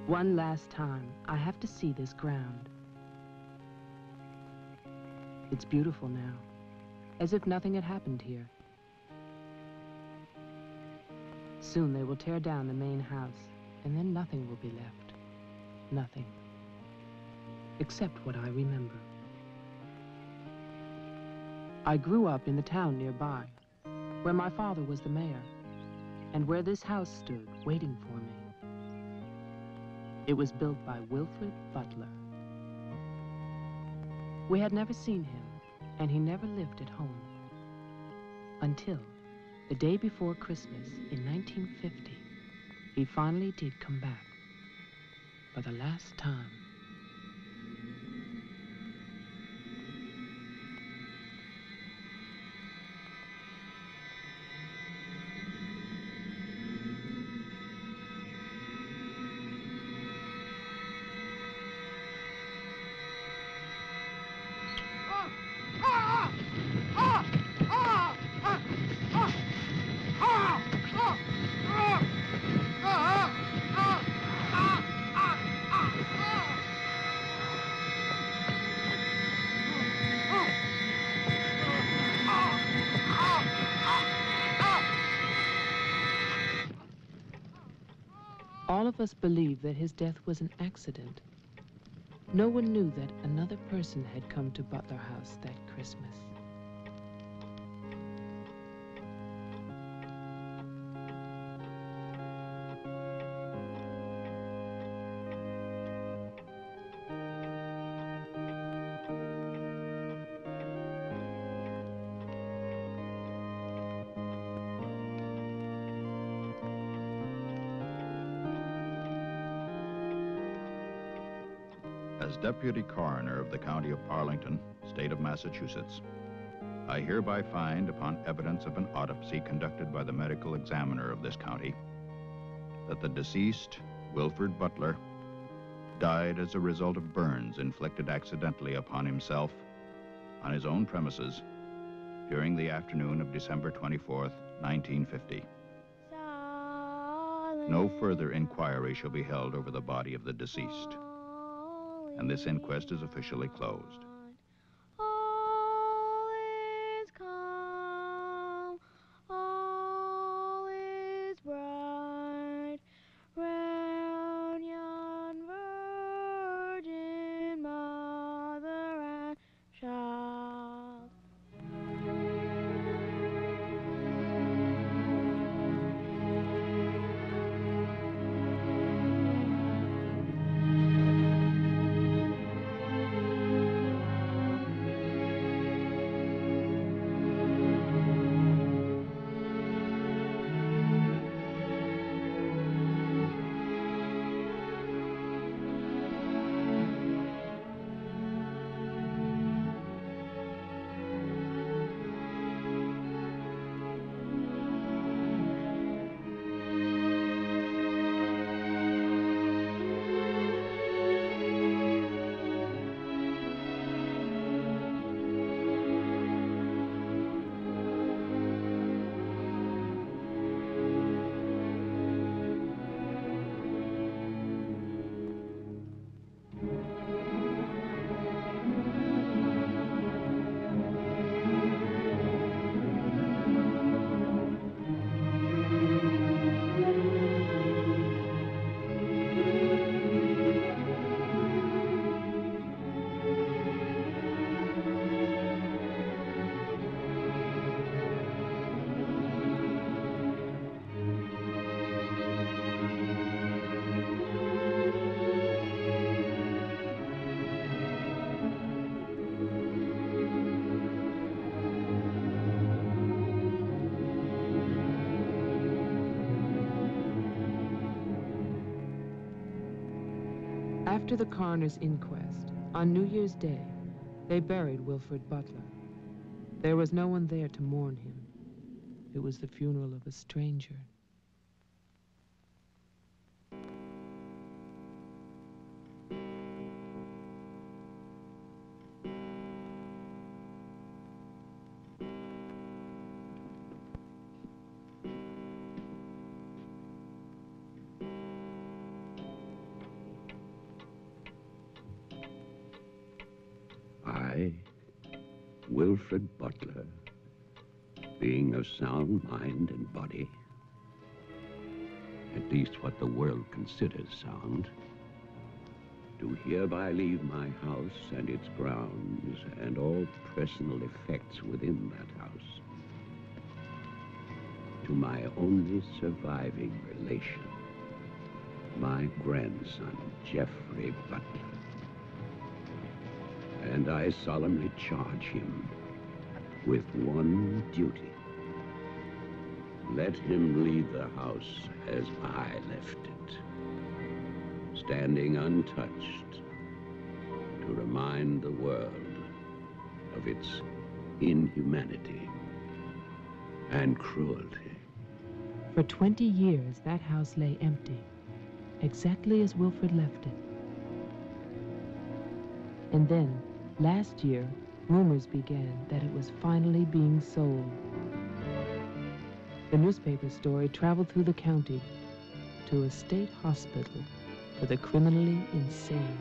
One last time, I have to see this ground. It's beautiful now, as if nothing had happened here. Soon they will tear down the main house, and then nothing will be left. Nothing. Except what I remember. I grew up in the town nearby, where my father was the mayor, and where this house stood, waiting for me. It was built by Wilfred Butler. We had never seen him, and he never lived at home. Until the day before Christmas in 1950, he finally did come back. For the last time. All of us believed that his death was an accident. No one knew that another person had come to Butler House that Christmas. As Deputy Coroner of the County of Arlington, State of Massachusetts, I hereby find, upon evidence of an autopsy conducted by the medical examiner of this county, that the deceased, Wilfred Butler, died as a result of burns inflicted accidentally upon himself on his own premises during the afternoon of December 24th, 1950. No further inquiry shall be held over the body of the deceased, and this inquest is officially closed. All is calm, all is bright, round yon virgin mother and child. After the coroner's inquest, on New Year's Day, they buried Wilfred Butler. There was no one there to mourn him. It was the funeral of a stranger. I, Wilfred Butler, being of sound mind and body, at least what the world considers sound, do hereby leave my house and its grounds and all personal effects within that house to my only surviving relation, my grandson, Geoffrey Butler. And I solemnly charge him with one duty. Let him leave the house as I left it, standing untouched to remind the world of its inhumanity and cruelty. For 20 years, that house lay empty, exactly as Wilfred left it. And then, last year, rumors began that it was finally being sold. The newspaper story traveled through the county to a state hospital for the criminally insane.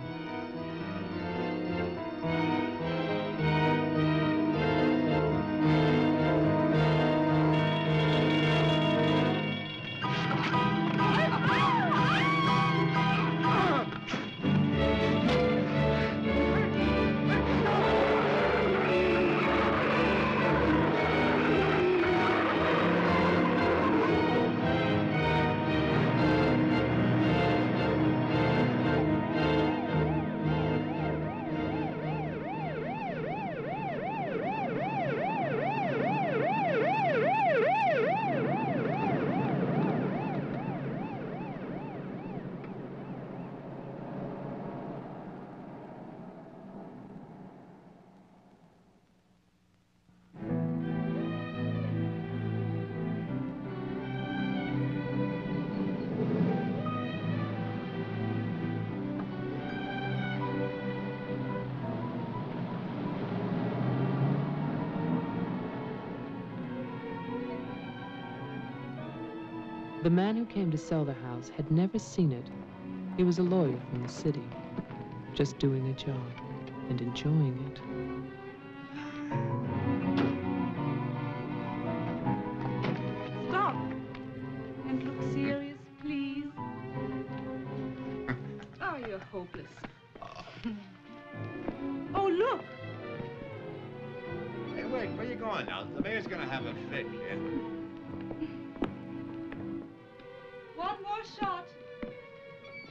The man who came to sell the house had never seen it. He was a lawyer from the city, just doing a job and enjoying it. Stop and look serious, please. Oh, you're hopeless. Oh, look. Hey, wait, where you going now? The mayor's gonna have a fit, kid. One more shot.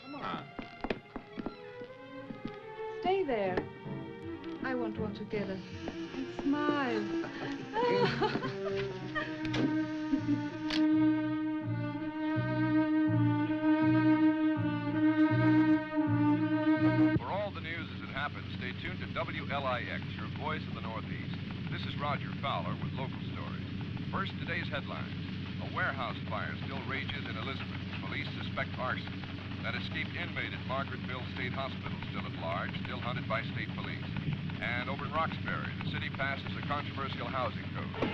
Come on. Stay there. I want one together. And smile. For all the news as it happens, stay tuned to WLIX, your voice of the Northeast. This is Roger Fowler with local stories. First, today's headlines. A warehouse fire still rages in Elizabeth. Police suspect arson. That escaped inmate at Margaretville State Hospital still at large, still hunted by state police. And over in Roxbury, the city passes a controversial housing code.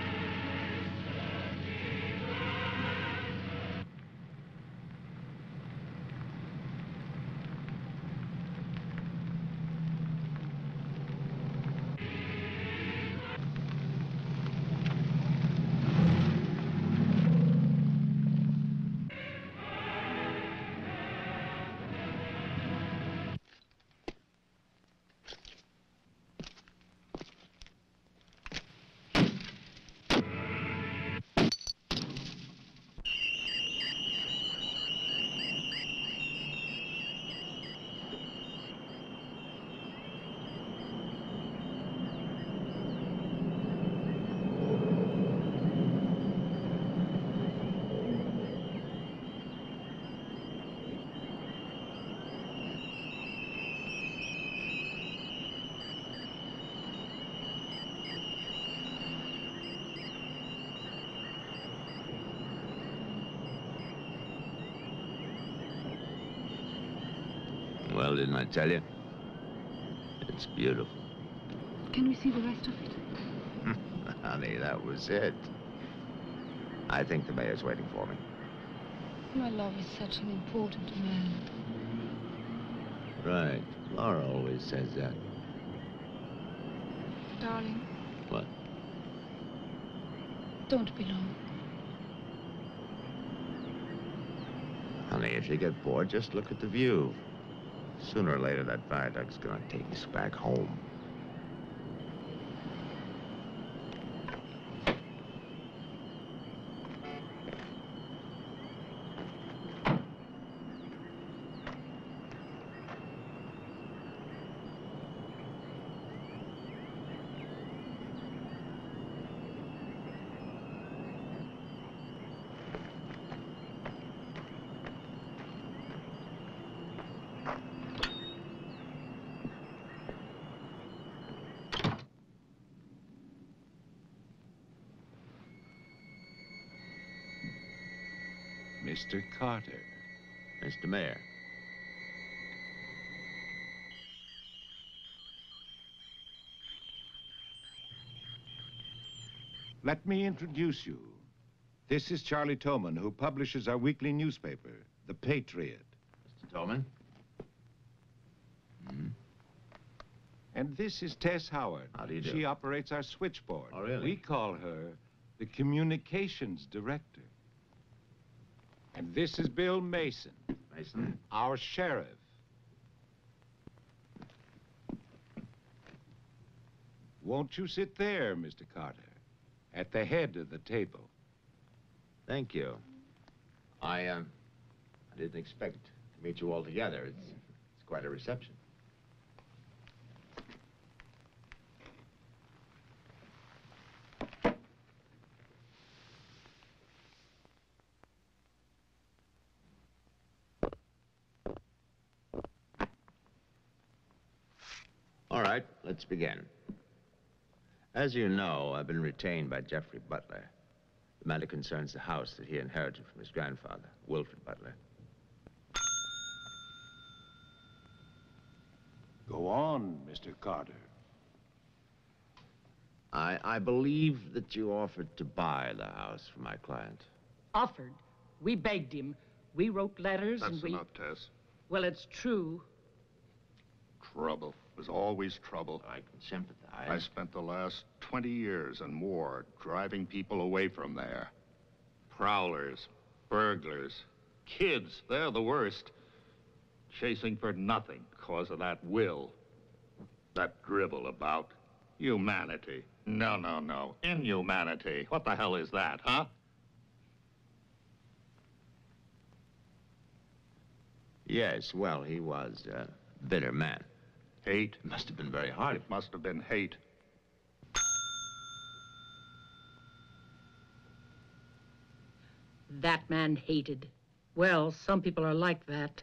Well, didn't I tell you? It's beautiful. Can we see the rest of it? Honey, that was it. I think the mayor's waiting for me. My love is such an important man. Right. Laura always says that. darling. What? Don't be long. Honey, if you get bored, just look at the view. Sooner or later, that viaduct's gonna take us back home. Mr. Carter. Mr. Mayor. Let me introduce you. This is Charlie Toman, who publishes our weekly newspaper, The Patriot. Mr. Tolman. And this is Tess Howard. How do you do? She operates our switchboard. Oh, really? We call her the communications director. And this is Bill Mason, Mason. our sheriff. Won't you sit there, Mr. Carter, at the head of the table? Thank you. I didn't expect to meet you all together. It's quite a reception. All right, let's begin. As you know, I've been retained by Jeffrey Butler. The matter concerns the house that he inherited from his grandfather, Wilfred Butler. Go on, Mr. Carter. I believe that you offered to buy the house for my client. Offered. We begged him. We wrote letters and That's we... enough, Tess. Well, it's true. Trouble. There's always trouble. I can sympathize. I spent the last 20 years and more driving people away from there. Prowlers, burglars, kids, they're the worst. Chasing for nothing because of that will. That drivel about humanity. No, no, no. Inhumanity. What the hell is that, huh? Yes, well, he was a bitter man. Hate. It must have been very hard. It must have been hate. That man hated. Well, some people are like that.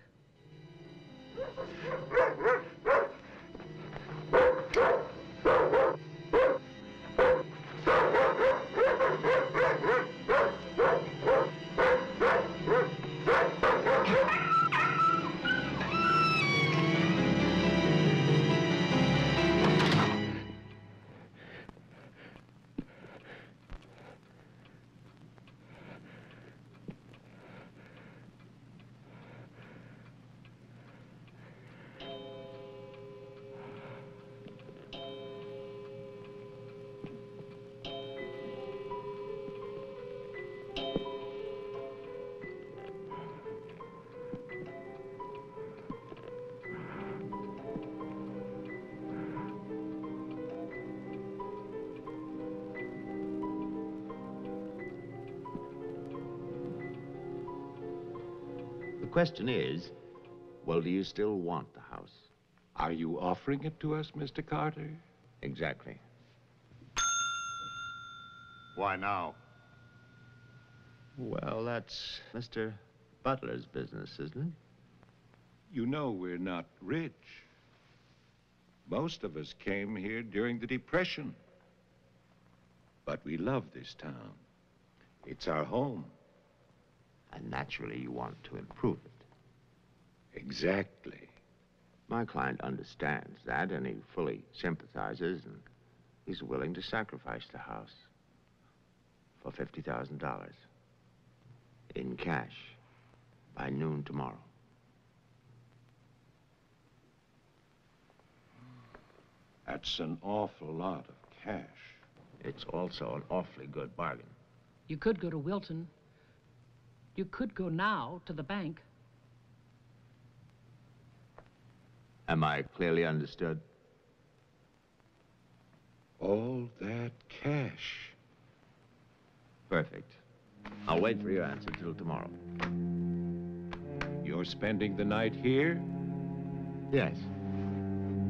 The question is, well, do you still want the house? Are you offering it to us, Mr. Carter? Exactly. Why now? Well, that's Mr. Butler's business, isn't it? You know we're not rich. Most of us came here during the Depression. But we love this town. It's our home. And naturally, you want to improve it. Exactly. My client understands that, and he fully sympathizes, and he's willing to sacrifice the house for $50,000 in cash by noon tomorrow. That's an awful lot of cash. It's also an awfully good bargain. You could go to Wilton. You could go now to the bank. Am I clearly understood? All that cash. Perfect. I'll wait for your answer till tomorrow. You're spending the night here? Yes.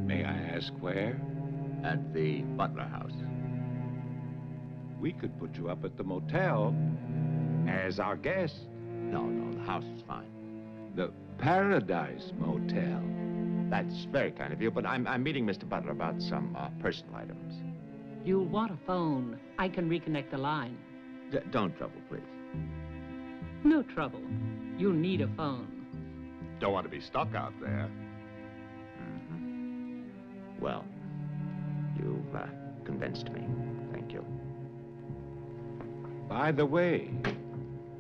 May I ask where? At the Butler House. We could put you up at the motel as our guest. No, the house is fine. The Paradise Motel. That's very kind of you, but I'm meeting Mr. Butler about some personal items. You'll want a phone. I can reconnect the line. Don't trouble, please. No trouble. You'll need a phone. Don't want to be stuck out there. Well, you've convinced me. Thank you. By the way,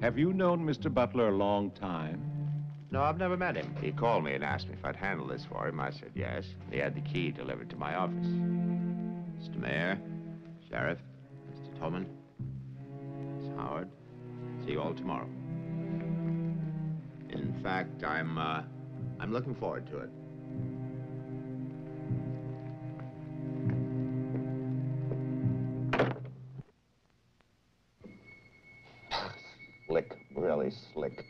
have you known Mr. Butler a long time? No, I've never met him. He called me and asked me if I'd handle this for him. I said yes. He had the key delivered to my office. Mr. Mayor, Sheriff, Mr. Tolman, Miss Howard, see you all tomorrow. In fact, I'm looking forward to it. Slick, really slick.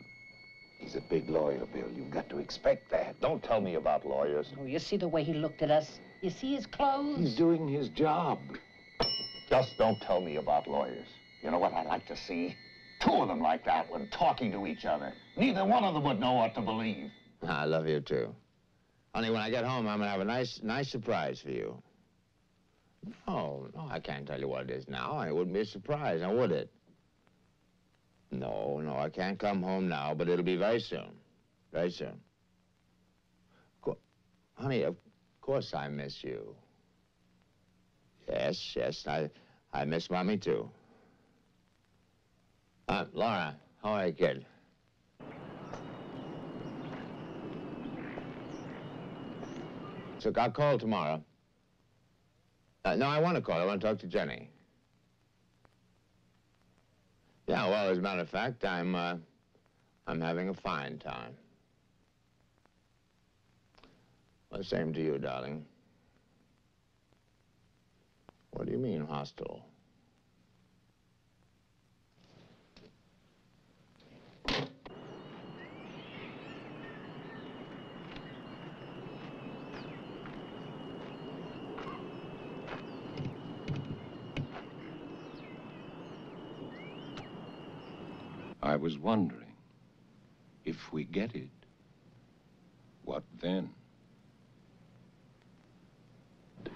He's a big lawyer, Bill. You've got to expect that. Don't tell me about lawyers. Oh, you see the way he looked at us? You see his clothes? He's doing his job. Just don't tell me about lawyers. You know what I'd like to see? Two of them like that one talking to each other. Neither one of them would know what to believe. I love you, too. Honey, when I get home, I'm gonna have a nice surprise for you. No, I can't tell you what it is now. It wouldn't be a surprise, now would it? No, I can't come home now, but it'll be very soon. Very soon. Honey, of course I miss you. Yes, I miss Mommy, too. Laura, how are you, kid? So I'll call tomorrow. No, I want to call. I want to talk to Jenny. Yeah, well, as a matter of fact, I'm having a fine time. Well, same to you, darling. What do you mean, hostile? I was wondering, if we get it, what then?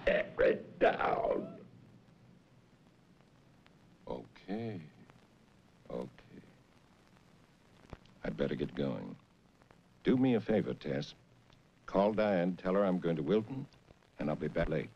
Tear it down. Okay. I'd better get going. Do me a favor, Tess. Call Diane, tell her I'm going to Wilton, and I'll be back late.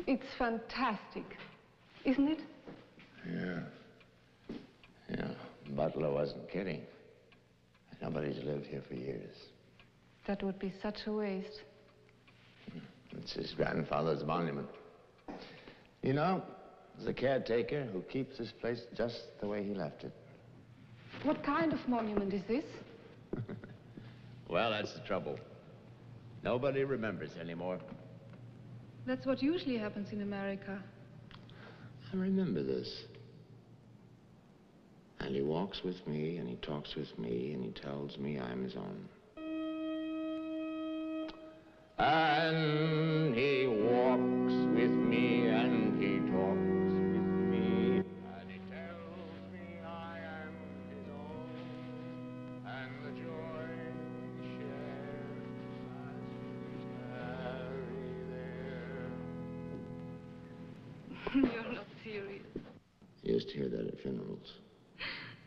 It's fantastic, isn't it? Yeah. Butler wasn't kidding. Nobody's lived here for years. That would be such a waste. It's his grandfather's monument. You know, there's a caretaker who keeps this place just the way he left it. What kind of monument is this? Well, that's the trouble. Nobody remembers anymore. That's what usually happens in America. I remember this. And he walks with me, and he talks with me, and he tells me I'm his own. And he walks with me, and he talks with me, and he tells me I am his own, and the joy we share as we tarry there. You're not serious. I used to hear that at funerals.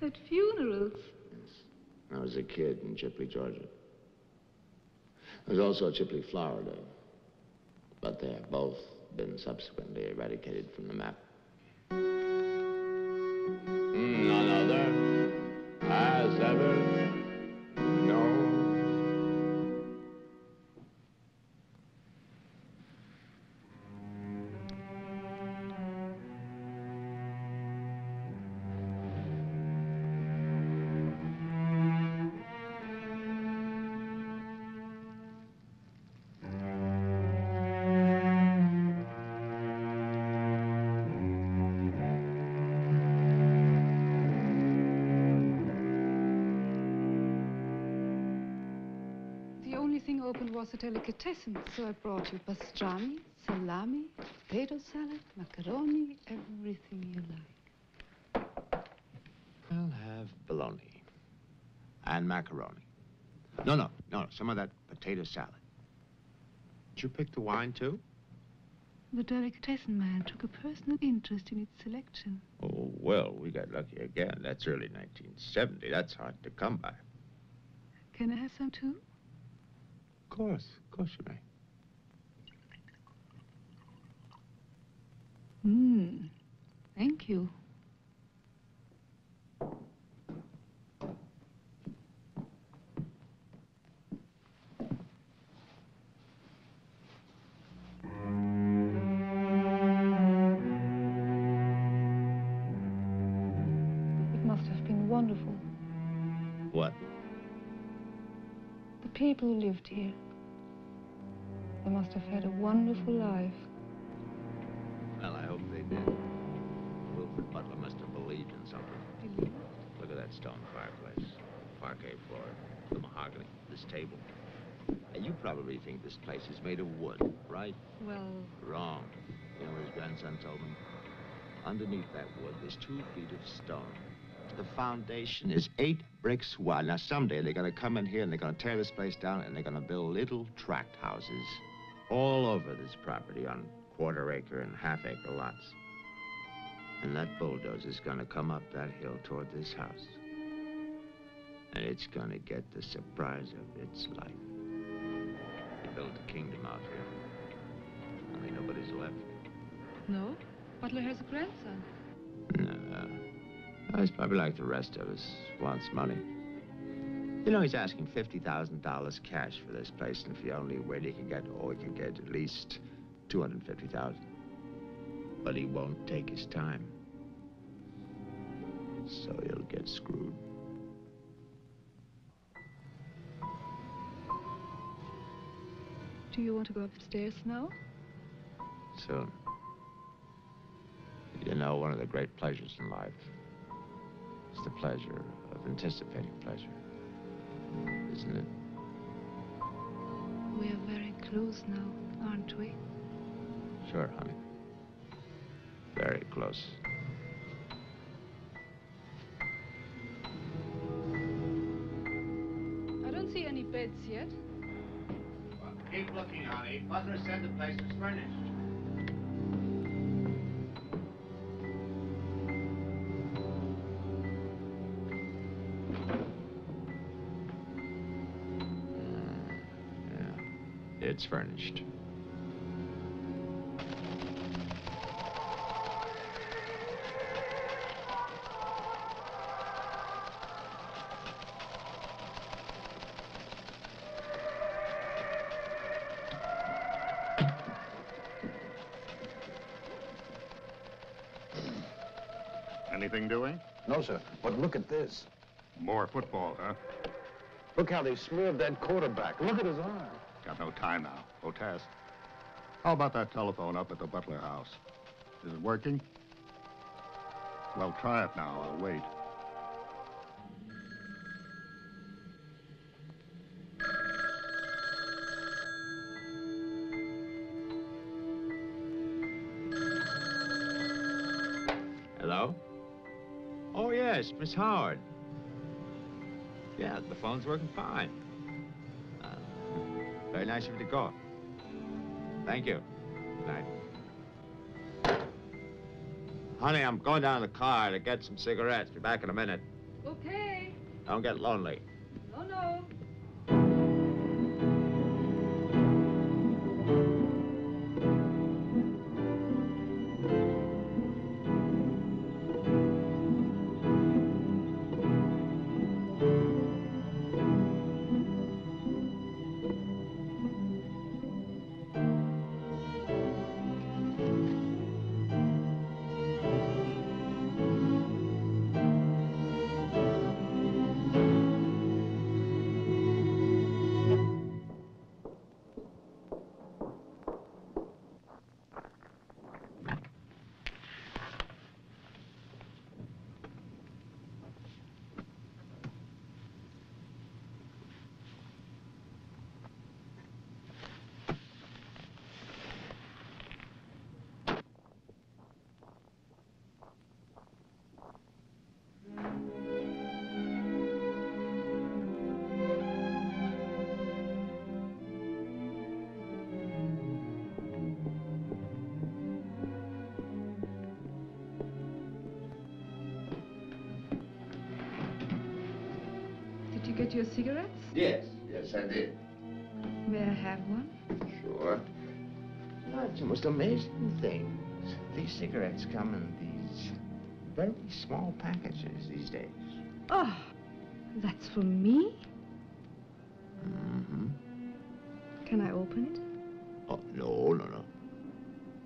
At funerals? Yes. I was a kid in Chipley, Georgia. There's also Chipley, Florida. But they have both been subsequently eradicated from the map. None other has ever known. Was a delicatessen, so I brought you pastrami, salami, potato salad, macaroni, everything you like. I'll have bologna and macaroni. No, some of that potato salad. Did you pick the wine, too? The delicatessen man took a personal interest in its selection. Oh, well, we got lucky again. That's early 1970. That's hard to come by. Can I have some, too? Of course you may. Thank you. It must have been wonderful. What? The people who lived here. They must have had a wonderful life. Well, I hope they did. Wilfred Butler must have believed in something. Look at that stone fireplace, parquet floor, the mahogany, this table. And you probably think this place is made of wood, right? Well... Wrong. You know what his grandson told me? Underneath that wood, there's 2 feet of stone. The foundation is 8 bricks wide. Now, someday they're going to come in here and they're going to tear this place down and they're going to build little tract houses all over this property on quarter-acre and half-acre lots. And that bulldozer's going to come up that hill toward this house. And it's going to get the surprise of its life. They built a kingdom out here. Only nobody's left. No? Butler has a grandson. No. He's probably like the rest of us, wants money. You know, he's asking $50,000 cash for this place, and if he only wait, he can get at least $250,000. But he won't take his time. So he'll get screwed. Do you want to go upstairs now? Soon. You know, one of the great pleasures in life is the pleasure of anticipating pleasure. Isn't it? We are very close now, aren't we? Sure, honey. Very close. I don't see any beds yet. Well, keep looking, honey. Butler said the place was furnished. It's furnished. Anything doing? No, sir. But look at this. More football, huh? Look how they smeared that quarterback. Look at his arm. Got no time now. Otas. How about that telephone up at the Butler house? Is it working? Well, try it now. I'll wait. Hello? Oh, yes, Miss Howard. Yeah, the phone's working fine. Very nice of you to call. Thank you. Good night. Honey, I'm going down to the car to get some cigarettes. Be back in a minute. Okay. Don't get lonely. No, no. Did you get your cigarettes? Yes, I did. May I have one? Sure. You know, it's the most amazing things. These cigarettes come in these very small packages these days. Oh, that's for me? Mm-hmm. Can I open it? Oh, no.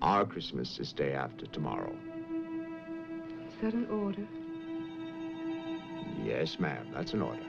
Our Christmas is day after tomorrow. Is that an order? Yes, ma'am, that's an order.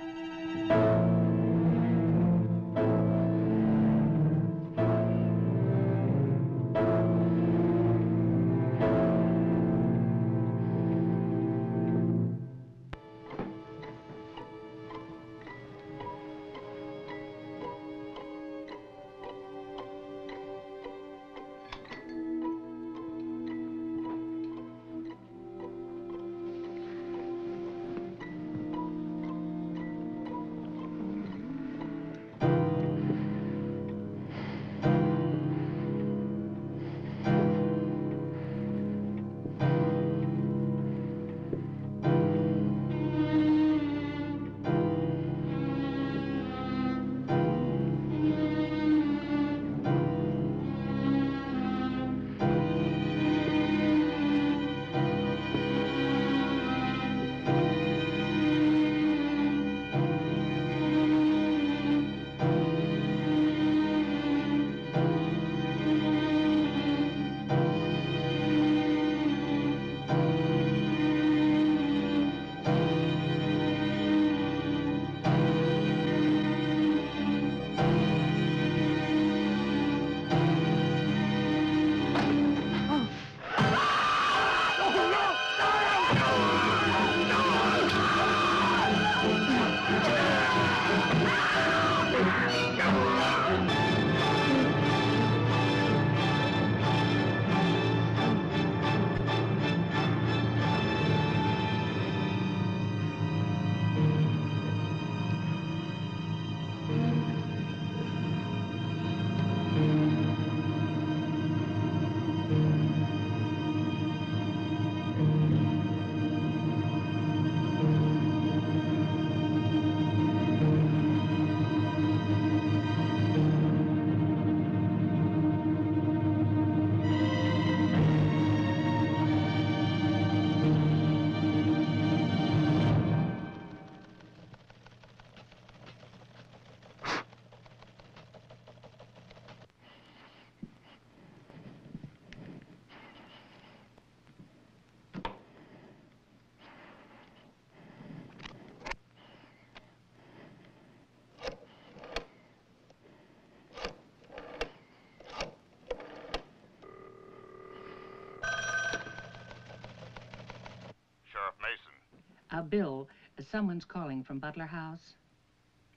Bill, someone's calling from Butler House.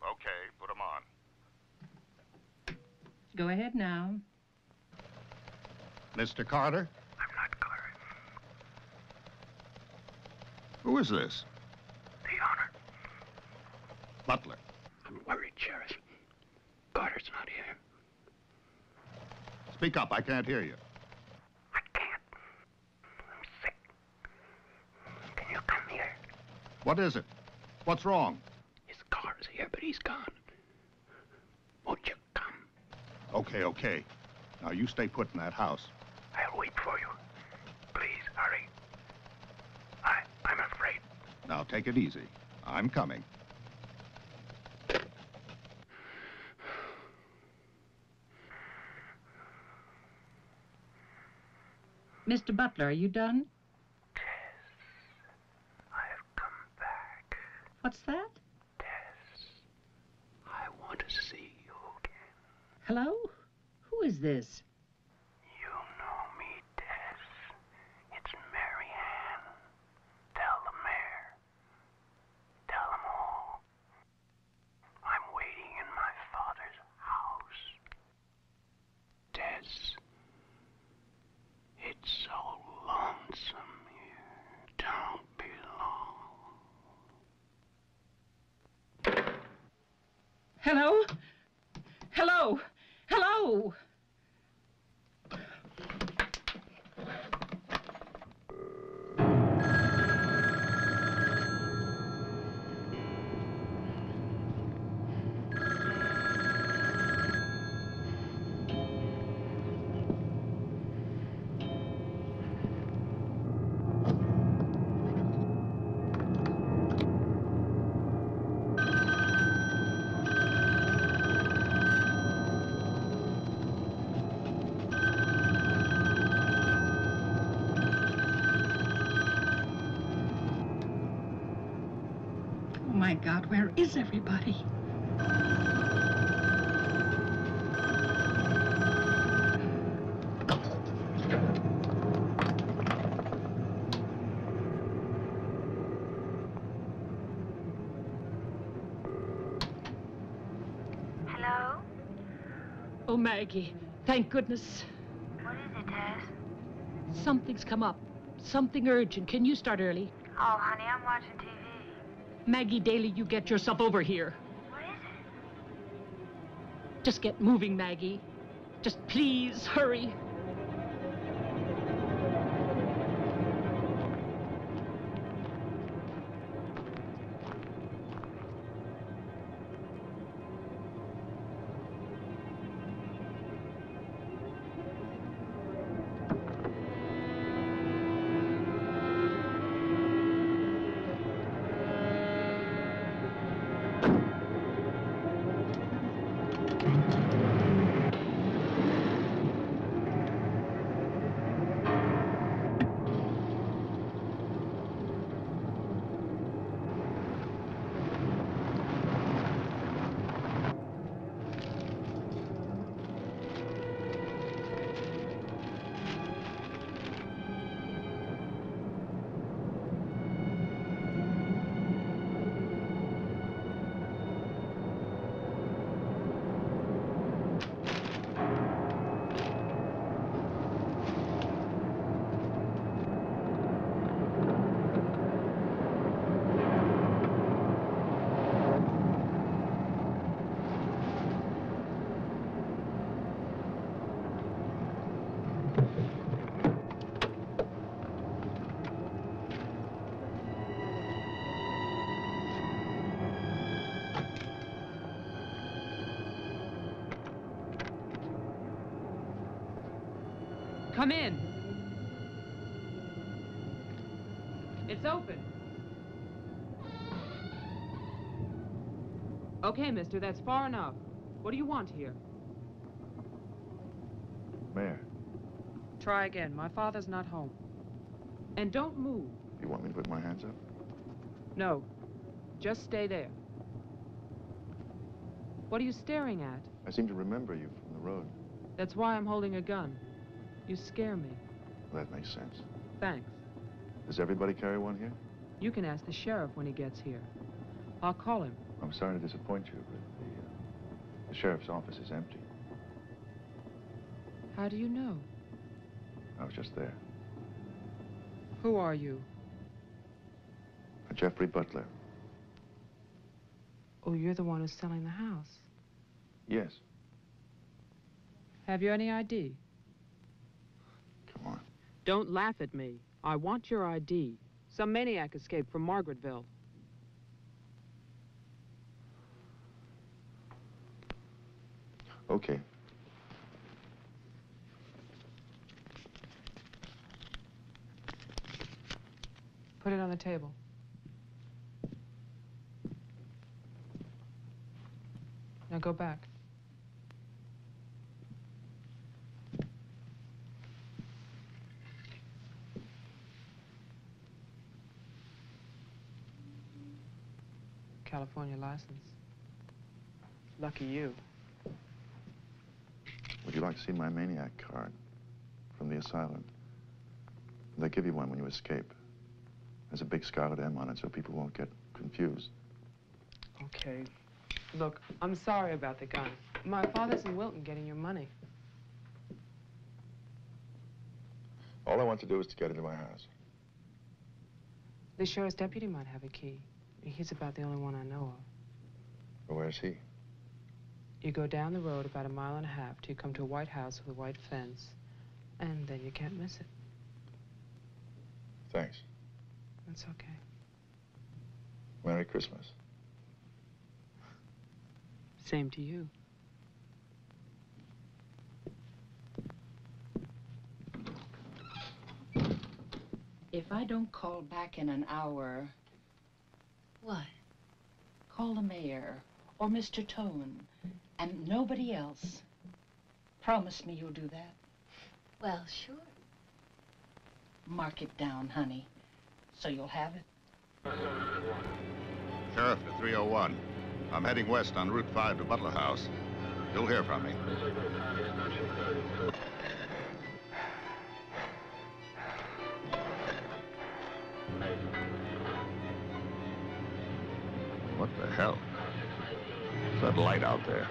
Okay, put him on. Go ahead now. Mr. Carter? I'm not Carter. Who is this? The honor. Butler. I'm worried, Sheriff. Carter's not here. Speak up, I can't hear you. I can't. I'm sick. Can you come here? What is it? What's wrong? His car's here, but he's gone. Won't you come? Okay, okay. Now you stay put in that house. I'll wait for you. Please, hurry. I'm afraid. Now take it easy. I'm coming. Mr. Butler, are you done? Tess, I've come back. What's that? Tess, I want to see you again. Hello? Who is this? You know me, Tess. It's Mary Ann. Tell the mayor. Tell them all. I'm waiting in my father's house. Tess, it's so lonesome here. Don't be long. Hello? Hello? Hello? Oh, my God, where is everybody? Hello? Oh, Maggie, thank goodness. What is it, Tess? Something's come up. Something urgent. Can you start early? Oh, honey, I'm watching TV. Maggie Daly, you get yourself over here. What is it? Just get moving, Maggie. Just please hurry. Come in. It's open. Okay, mister, that's far enough. What do you want here? Mayor, Try again. My father's not home. And don't move. you want me to put my hands up? No. Just stay there. What are you staring at? I seem to remember you from the road. That's why I'm holding a gun. You scare me. That makes sense. Thanks. Does everybody carry one here? You can ask the sheriff when he gets here. I'll call him. I'm sorry to disappoint you, but the sheriff's office is empty. How do you know? I was just there. Who are you? Jeffrey Butler. Oh, you're the one who's selling the house. Yes. Have you any ID? Come on. Don't laugh at me. I want your ID. Some maniac escaped from Margaretville. Okay. Put it on the table. Now go back. California license. Lucky you. Would you like to see my maniac card from the asylum? They give you one when you escape. There's a big scarlet M on it so people won't get confused. Okay. Look, I'm sorry about the gun. My father's in Wilton getting your money. All I want to do is to get into my house. The sheriff's deputy might have a key. He's about the only one I know of. Well, where's he? You go down the road about 1.5 miles till you come to a white house with a white fence, and then you can't miss it. Thanks. That's okay. Merry Christmas. Same to you. If I don't call back in an hour... What? Call the mayor or Mr. Tone and nobody else. Promise me you'll do that. Well, sure. Mark it down, honey, so you'll have it. Sheriff to 301. I'm heading west on Route 5 to Butler House. You'll hear from me. What the hell? What's that light out there?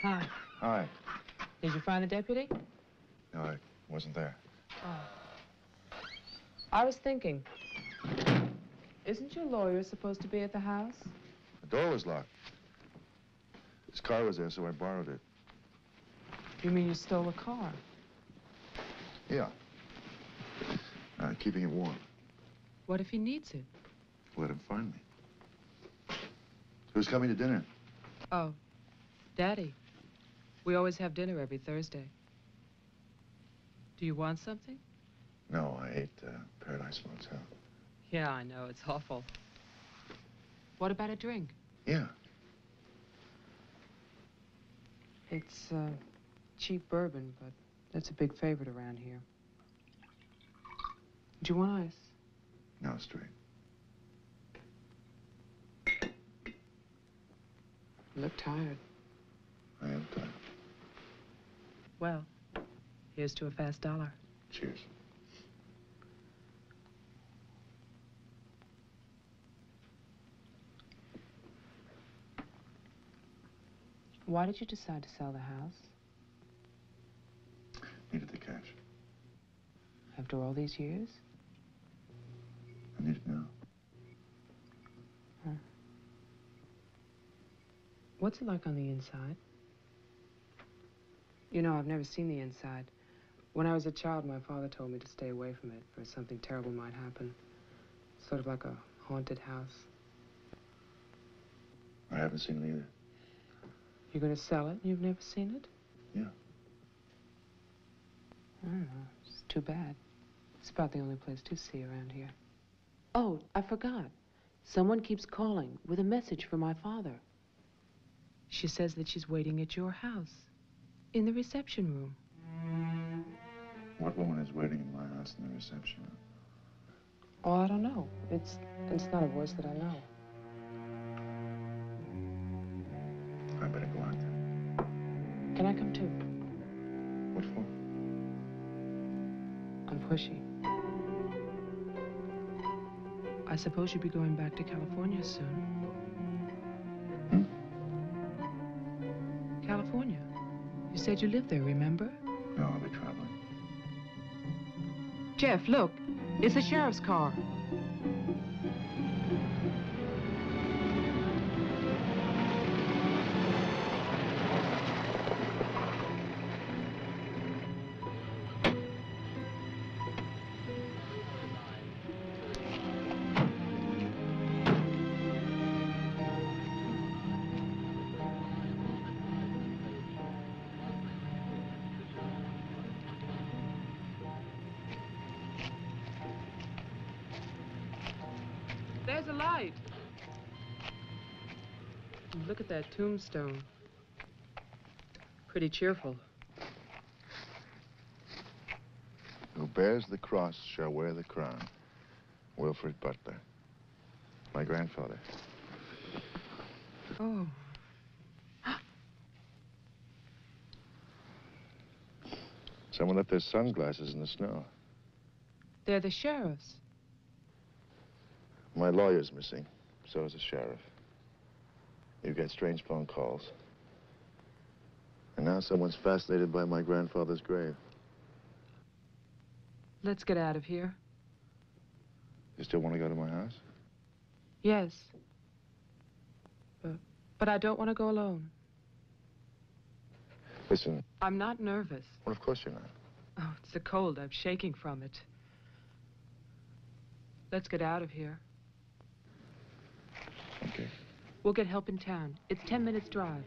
Hi. Hi. Did you find the deputy? No, I wasn't there. Oh. I was thinking, isn't your lawyer supposed to be at the house? The door was locked. His car was there, so I borrowed it. You mean you stole a car? Yeah. Keeping it warm. What if he needs it? Let him find me. Who's coming to dinner? Oh, Daddy. We always have dinner every Thursday. Do you want something? No, I ate Paradise Motel. Yeah, I know. It's awful. What about a drink? Yeah. It's cheap bourbon, but that's a big favorite around here. Do you want ice? No, straight. You look tired. I am tired. Well, here's to a fast dollar. Cheers. Why did you decide to sell the house? Needed the cash. After all these years? I need it now. Huh. What's it like on the inside? You know, I've never seen the inside. When I was a child, my father told me to stay away from it, for something terrible might happen. Sort of like a haunted house. I haven't seen it either. You're going to sell it? You've never seen it? Yeah. I don't know. It's too bad. It's about the only place to see around here. Oh, I forgot. Someone keeps calling with a message for my father. She says that she's waiting at your house, in the reception room. What woman is waiting in my house in the reception room? Oh, I don't know. It's not a voice that I know. I better go out there. Can I come too? What for? I'm pushy. I suppose you'll be going back to California soon. California? You said you lived there, remember? No, I'll be traveling. Jeff, look. It's the sheriff's car. There's a light. Look at that tombstone. Pretty cheerful. Who bears the cross shall wear the crown. Wilfred Butler. My grandfather. Oh. Someone left their sunglasses in the snow. They're the sheriff's. My lawyer's missing. So is the sheriff. You get strange phone calls. And now someone's fascinated by my grandfather's grave. Let's get out of here. You still want to go to my house? Yes. But I don't want to go alone. Listen. I'm not nervous. Well, of course you're not. Oh, it's the cold. I'm shaking from it. Let's get out of here. Okay. We'll get help in town. It's 10 minutes drive.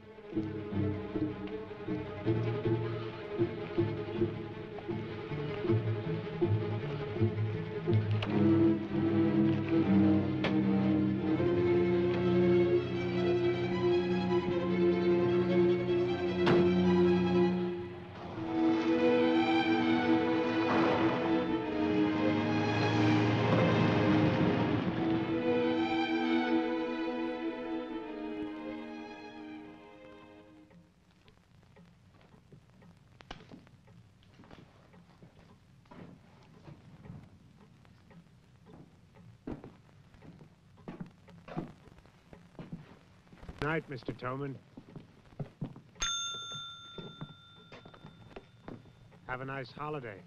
Night, Mr. Toman. Have a nice holiday.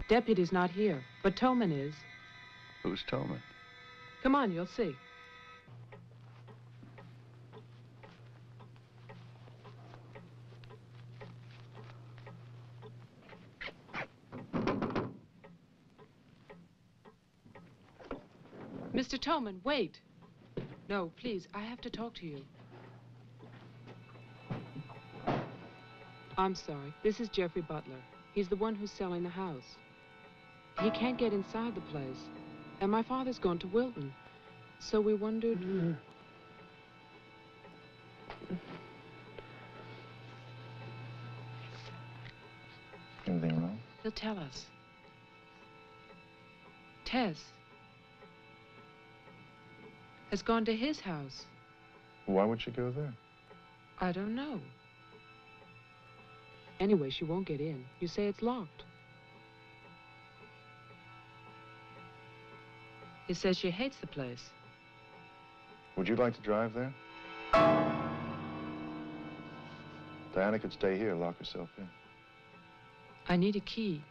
Deputy's not here, but Toman is. Who's Toman? Come on, you'll see. Mr. Toman, wait. No, please, I have to talk to you. I'm sorry. This is Jeffrey Butler. He's the one who's selling the house. He can't get inside the place. And my father's gone to Wilton. So we wondered... Anything wrong? He'll tell us. Tess has gone to his house. Why would she go there? I don't know. Anyway, she won't get in. You say it's locked. He says she hates the place. Would you like to drive there? Diana could stay here, lock herself in. I need a key.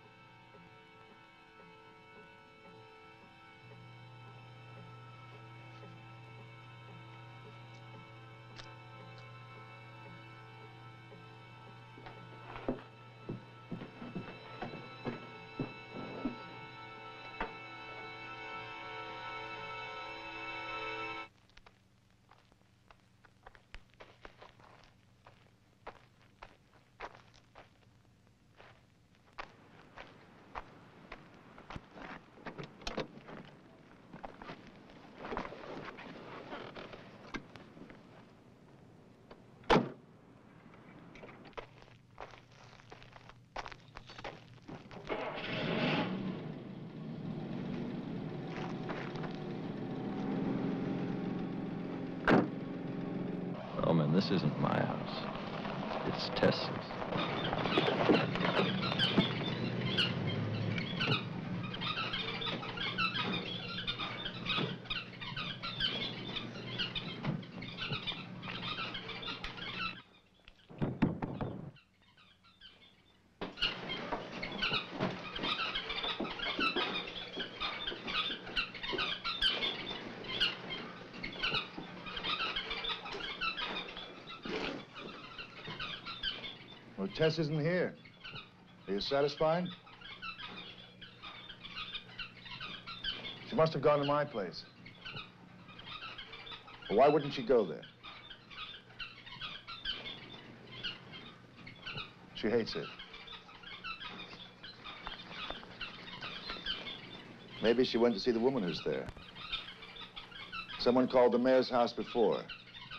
Oh, man, this isn't my house. It's Tess's. Well, Tess isn't here. Are you satisfied? She must have gone to my place. Well, why wouldn't she go there? She hates it. Maybe she went to see the woman who's there. Someone called the mayor's house before.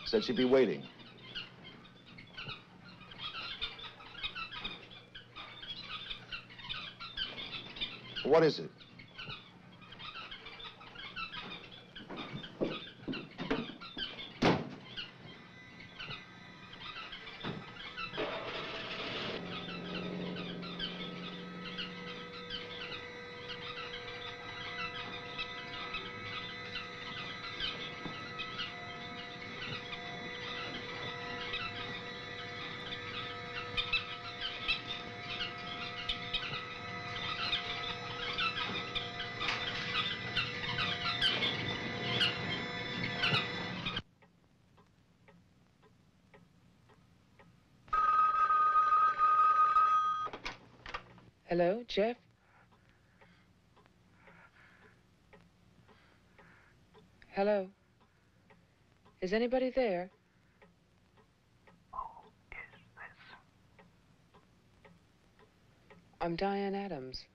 Said she'd be waiting. What is it? Hello, Jeff? Hello? Is anybody there? Who is this? I'm Diane Adams.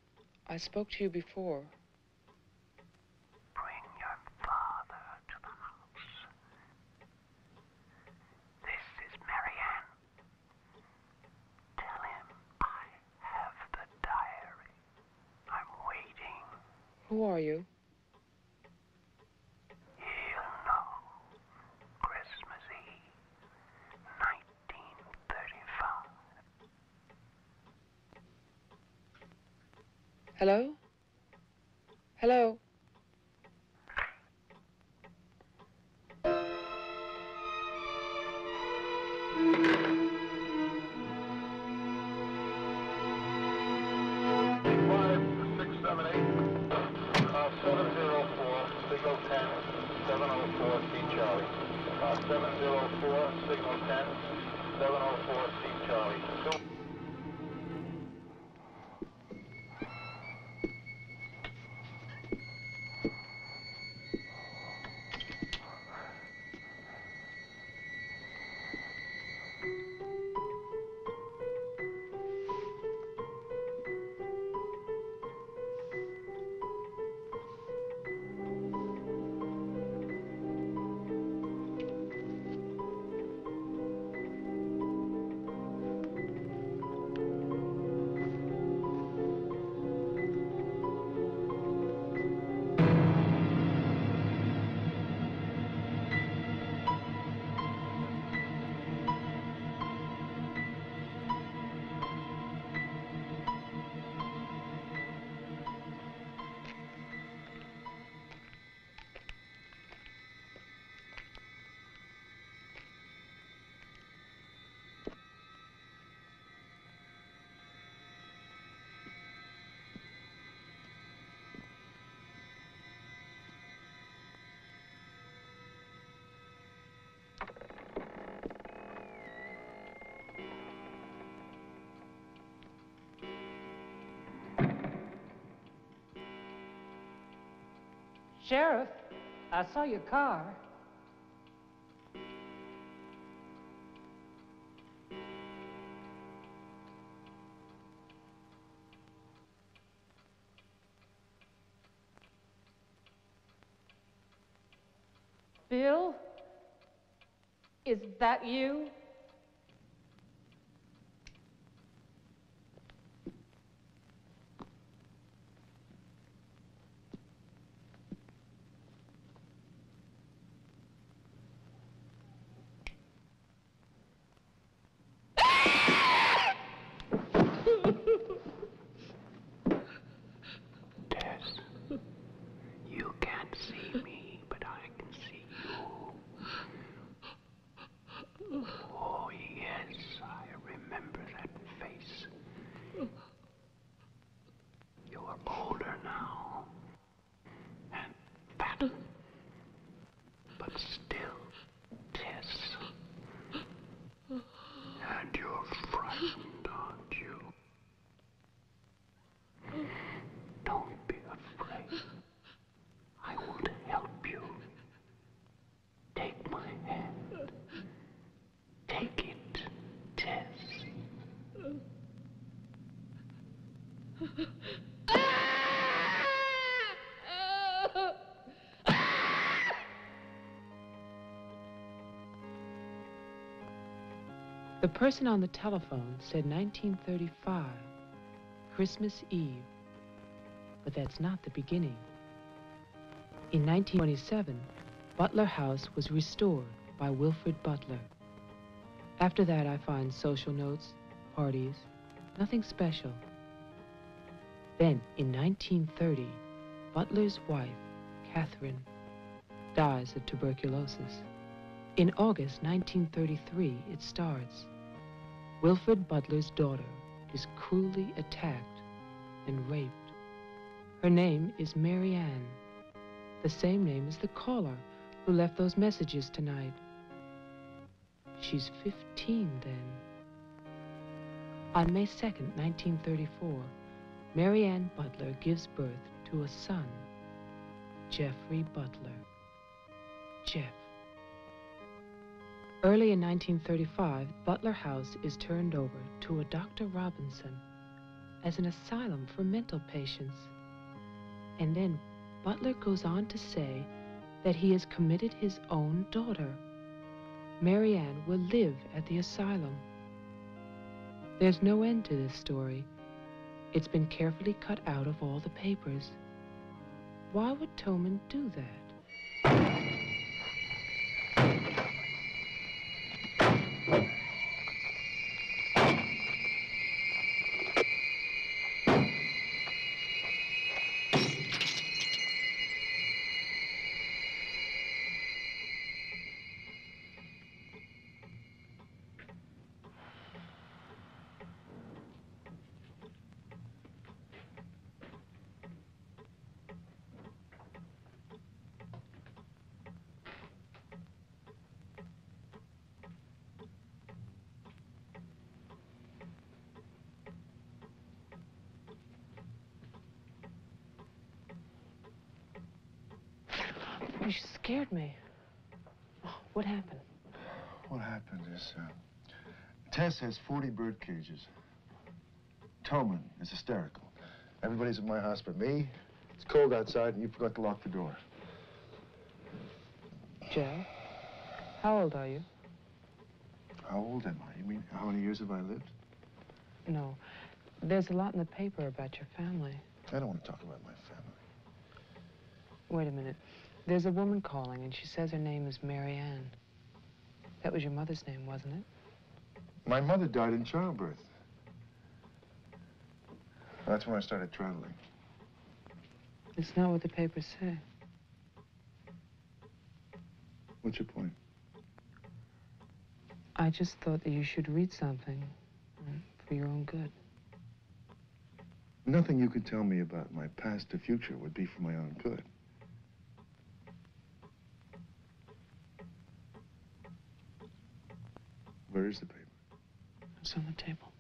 I spoke to you before. Bring your father to the house. This is Marianne. Tell him I have the diary. I'm waiting. Who are you? He'll know. Christmas Eve, 1935. Hello? Hello? Be quiet for 10, 704, C Charlie. Sheriff, I saw your car. Bill? Is that you? Tess, you can't see me, but I can see you. Oh, yes, I remember that face. You're older now, and fat, but still Tess. And you're frightened, aren't you? Don't be afraid. I will help you. Take my hand. Take it, Tess. The person on the telephone said 1935, Christmas Eve. But that's not the beginning. In 1927, Butler House was restored by Wilfred Butler. After that, I find social notes, parties, nothing special. Then, in 1930, Butler's wife, Catherine, dies of tuberculosis. In August 1933, it starts. Wilfred Butler's daughter is cruelly attacked and raped. Her name is Mary Ann, the same name as the caller who left those messages tonight. She's 15 then. On May 2nd, 1934, Mary Ann Butler gives birth to a son, Jeffrey Butler. Jeff. Early in 1935, Butler House is turned over to a Dr. Robinson as an asylum for mental patients. And then Butler goes on to say that he has committed his own daughter. Mary Ann will live at the asylum. There's no end to this story. It's been carefully cut out of all the papers. Why would Toman do that? scared me. Oh, what happened? What happened is, Tess has 40 bird cages. Toman is hysterical. Everybody's at my house but me. It's cold outside and you forgot to lock the door. Jeff, how old are you? How old am I? You mean, how many years have I lived? No. There's a lot in the paper about your family. I don't want to talk about my family. Wait a minute. There's a woman calling, and she says her name is Mary Ann. That was your mother's name, wasn't it? My mother died in childbirth. That's when I started traveling. It's not what the papers say. What's your point? I just thought that you should read something for your own good. Nothing you could tell me about my past or future would be for my own good. Where is the paper? It's on the table.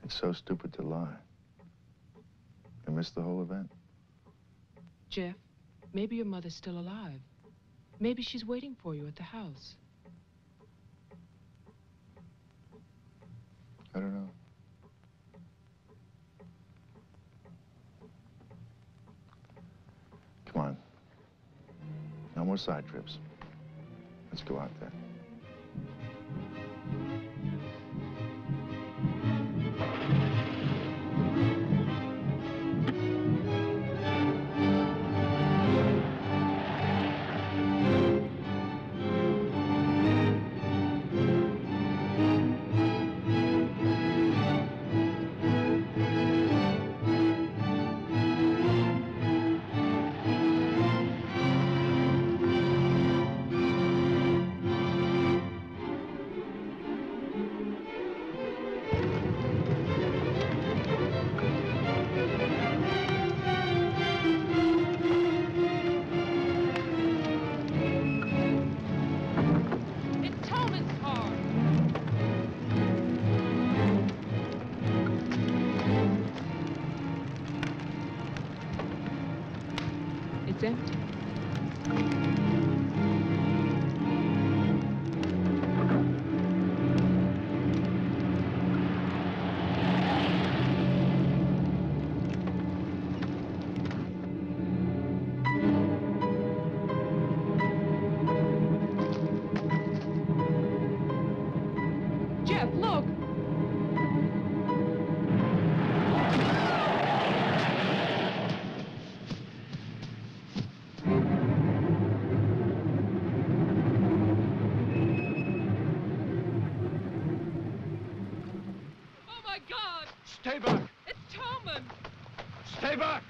It's so stupid to lie. I missed the whole event. Jeff, maybe your mother's still alive. Maybe she's waiting for you at the house. I don't know. Come on. No more side trips. Let's go out there. It's empty. Jeff, look! Stay back! It's Toman! Stay back!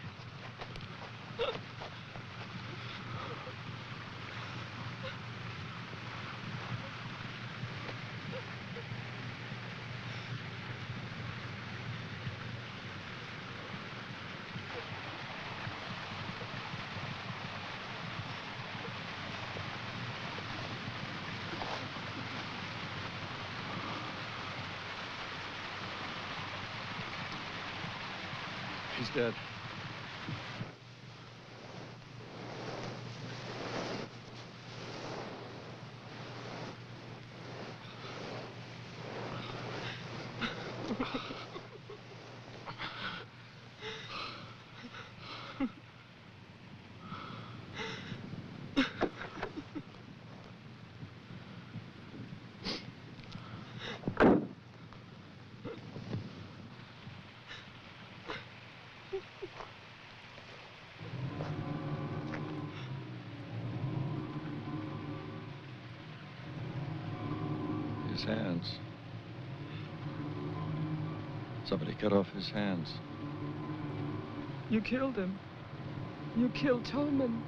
He's dead. His hands. Somebody cut off his hands. You killed him. You killed Toman.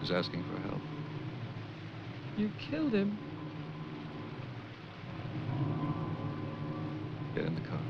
He's asking for help. You killed him. Get in the car.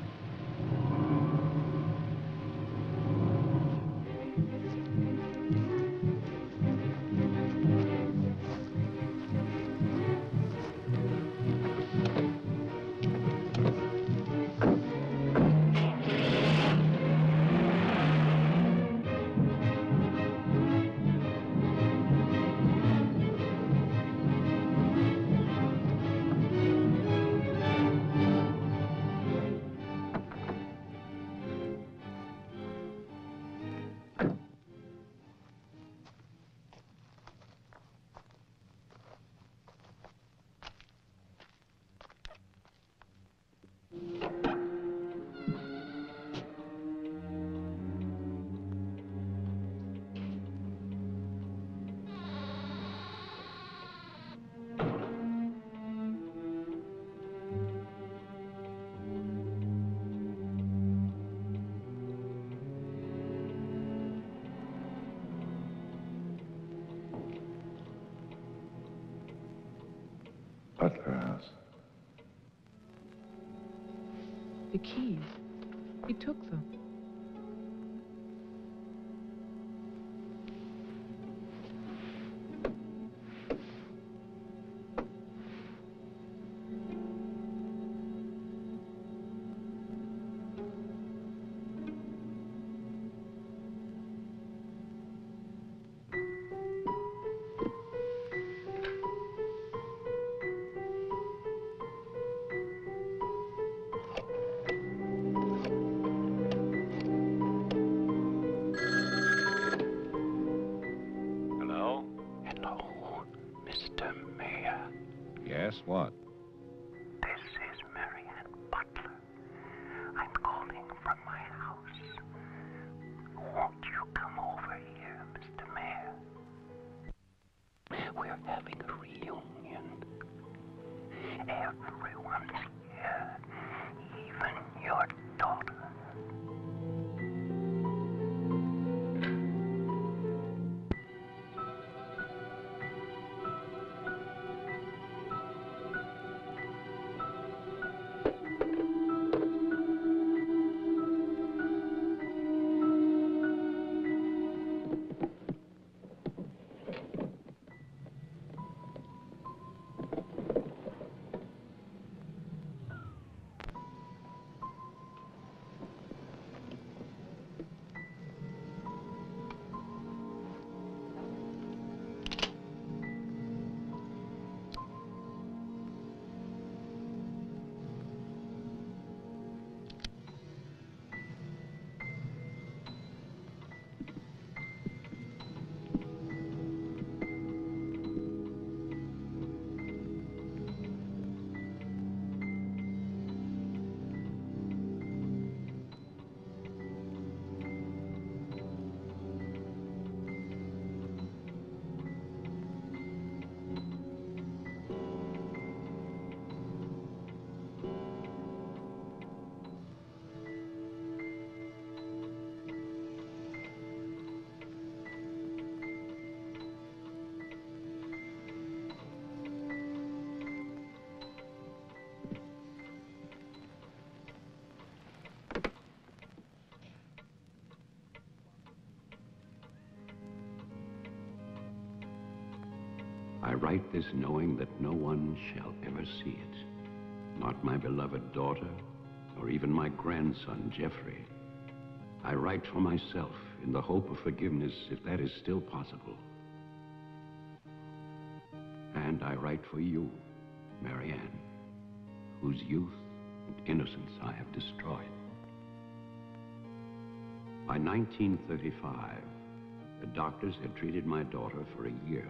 Butler House. The keys. He took them. Yes, what? This is Marianne Butler. I'm calling from my house. Won't you come over here, Mr. Mayor? We're having a reunion. Everyone's here, even your daughter. I write this knowing that no one shall ever see it. Not my beloved daughter, or even my grandson, Jeffrey. I write for myself in the hope of forgiveness, if that is still possible. And I write for you, Marianne, whose youth and innocence I have destroyed. By 1935, the doctors had treated my daughter for a year.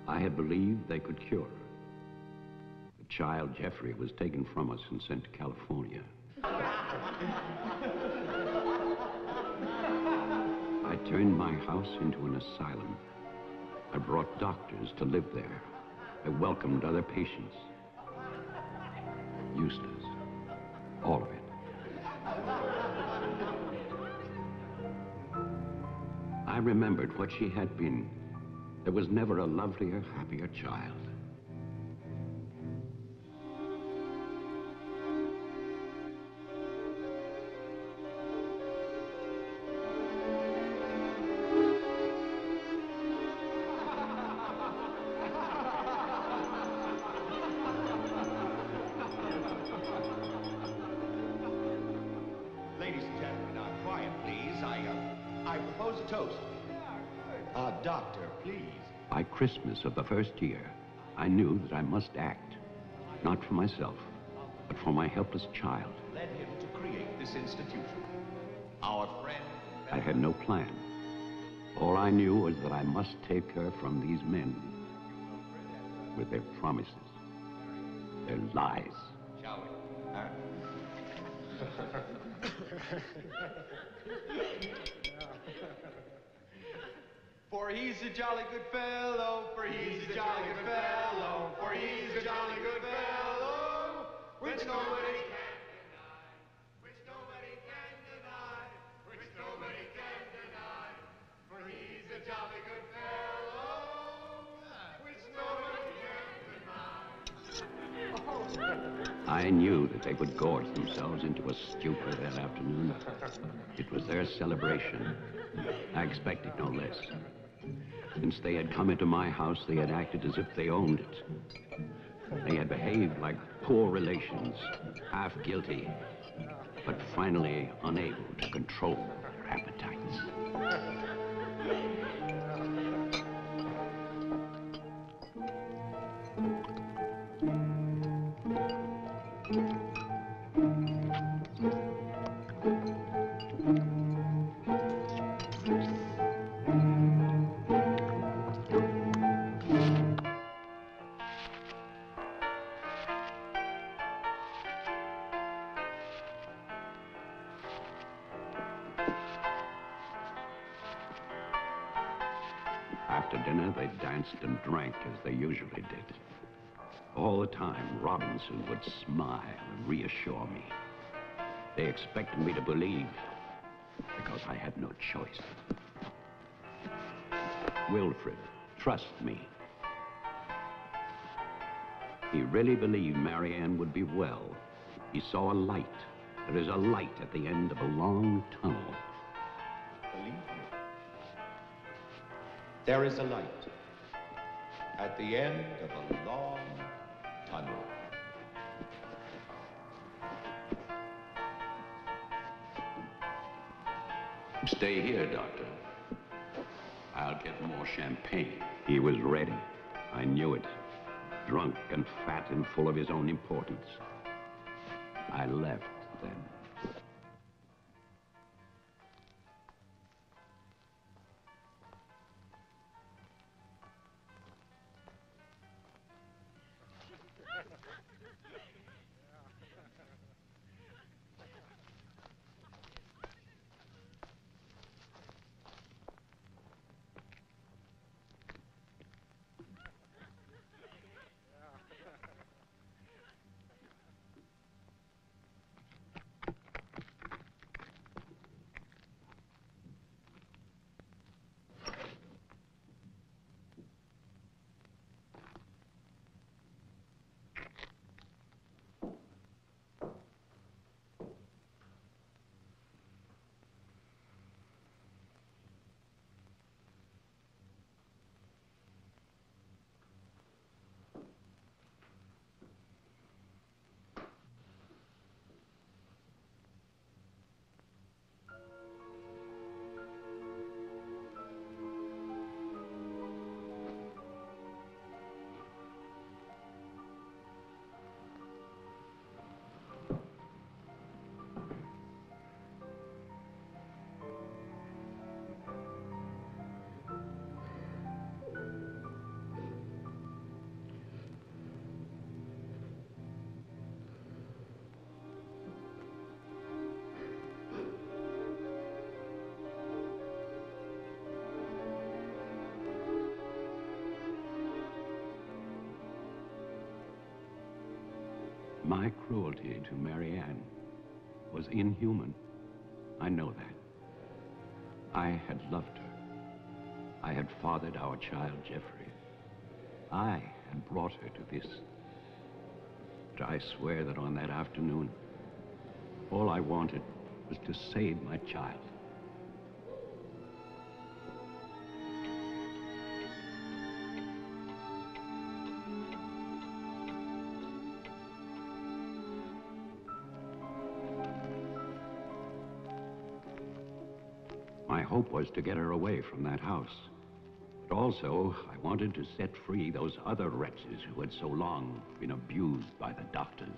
I had believed they could cure her. The child, Jeffrey, was taken from us and sent to California. I turned my house into an asylum. I brought doctors to live there. I welcomed other patients. Useless. All of it. I remembered what she had been. There was never a lovelier, happier child. Ladies and gentlemen, quiet, please. I propose a toast. Doctor, please. By Christmas of the first year, I knew that I must act, not for myself, but for my helpless child. Led him to create this institution. Our friend... I had no plan. All I knew was that I must take her from these men with their promises, their lies. Shall we? For he's a jolly good fellow, for he's a jolly good fellow, for he's a jolly good fellow, which nobody can deny, which nobody can deny, which nobody can deny, for he's a jolly good fellow, which nobody can deny. I knew that they would gorge themselves into a stupor that afternoon. It was their celebration. I expected no less. Since they had come into my house, they had acted as if they owned it. They had behaved like poor relations, half guilty, but finally unable to control their appetites. After dinner, they danced and drank as they usually did. All the time, Robinson would smile and reassure me. They expected me to believe, because I had no choice. Wilfred, trust me. He really believed Marianne would be well. He saw a light. There is a light at the end of a long tunnel. Believe me. There is a light at the end of a long tunnel. Stay here, Doctor. I'll get more champagne. He was ready. I knew it. Drunk and fat and full of his own importance. I left then. My cruelty to Marianne was inhuman. I know that. I had loved her. I had fathered our child, Jeffrey. I had brought her to this. But I swear that on that afternoon, all I wanted was to save my child. My hope was to get her away from that house. But also, I wanted to set free those other wretches who had so long been abused by the doctors.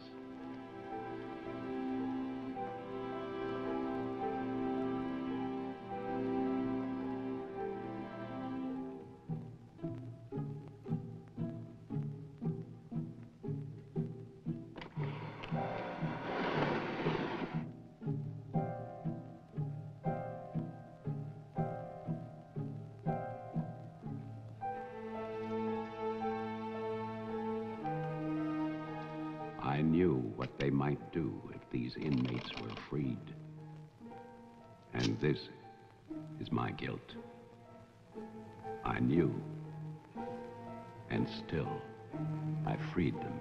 I knew what they might do if these inmates were freed. And this is my guilt. I knew, and still I freed them.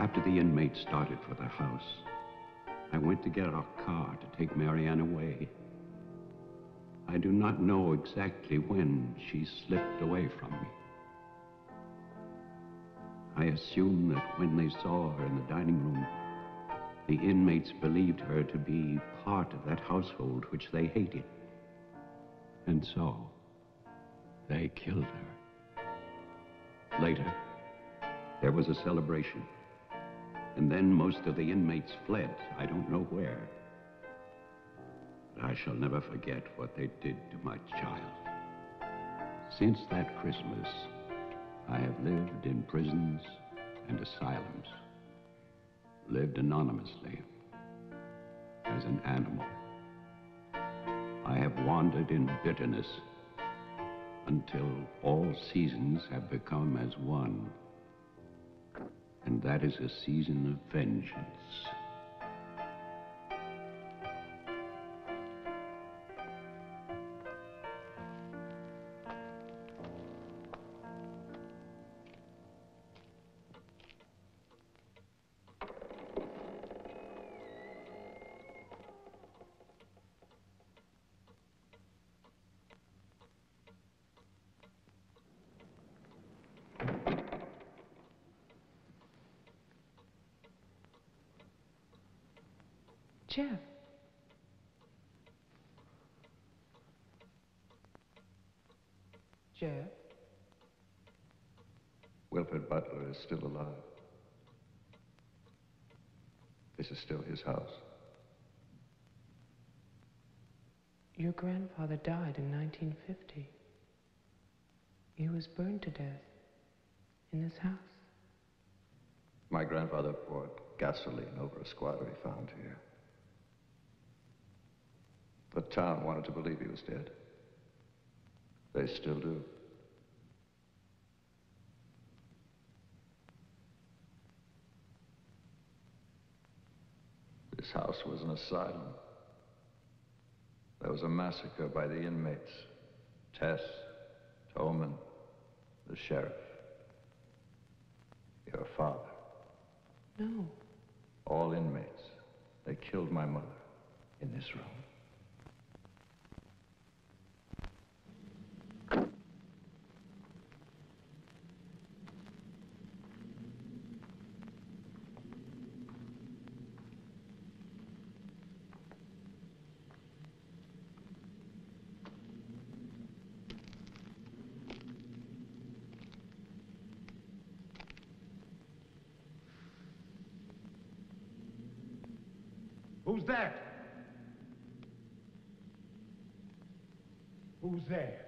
After the inmates started for their house, I went to get our car to take Marianne away. I do not know exactly when she slipped away from me. I assume that when they saw her in the dining room, the inmates believed her to be part of that household which they hated. And so, they killed her. Later, there was a celebration. And then most of the inmates fled. I don't know where. But I shall never forget what they did to my child. Since that Christmas, I have lived in prisons and asylums. Lived anonymously, as an animal. I have wandered in bitterness until all seasons have become as one. And that is a season of vengeance. Jeff. Jeff? Wilfred Butler is still alive. This is still his house. Your grandfather died in 1950. He was burned to death in this house. My grandfather poured gasoline over a squatter he found here. The town wanted to believe he was dead. They still do. This house was an asylum. There was a massacre by the inmates. Tess, Tolman, the sheriff. Your father. No. All inmates. They killed my mother in this room. Who's that? Who's there?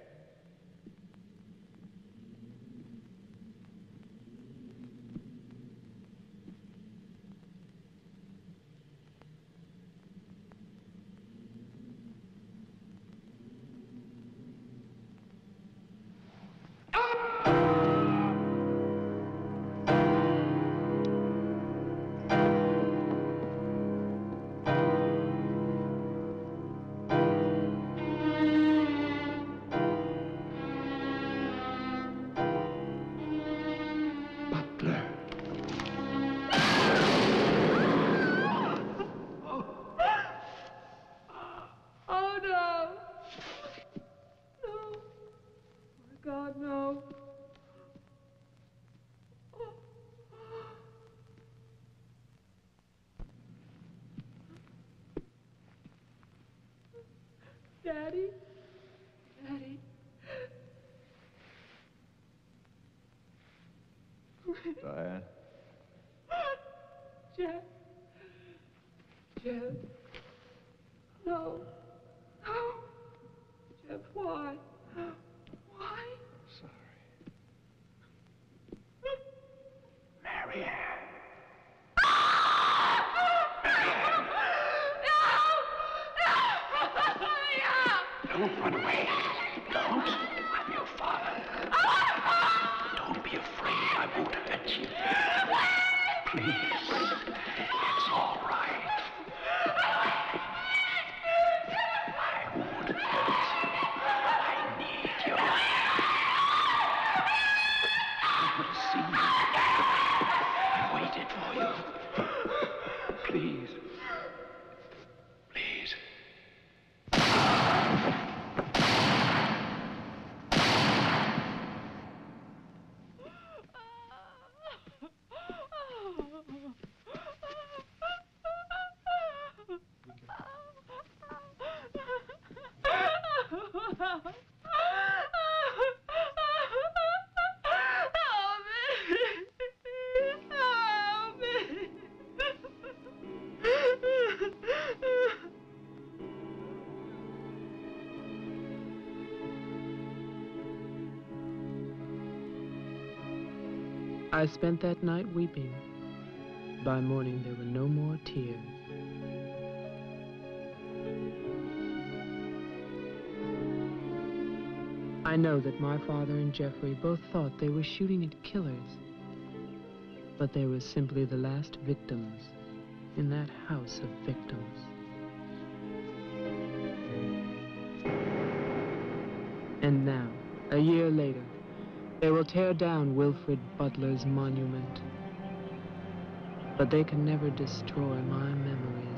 Daddy? Daddy? Diane? Jeff? Jeff? No. No. Jeff, why? Why? Marianne. Don't run away. Don't. I'm your father. Don't be afraid. I won't hurt you. Please. It's all right. I spent that night weeping. By morning, there were no more tears. I know that my father and Jeffrey both thought they were shooting at killers, but they were simply the last victims in that house of victims. And now, a year later, they will tear down Wilfred Butler's monument. But they can never destroy my memory.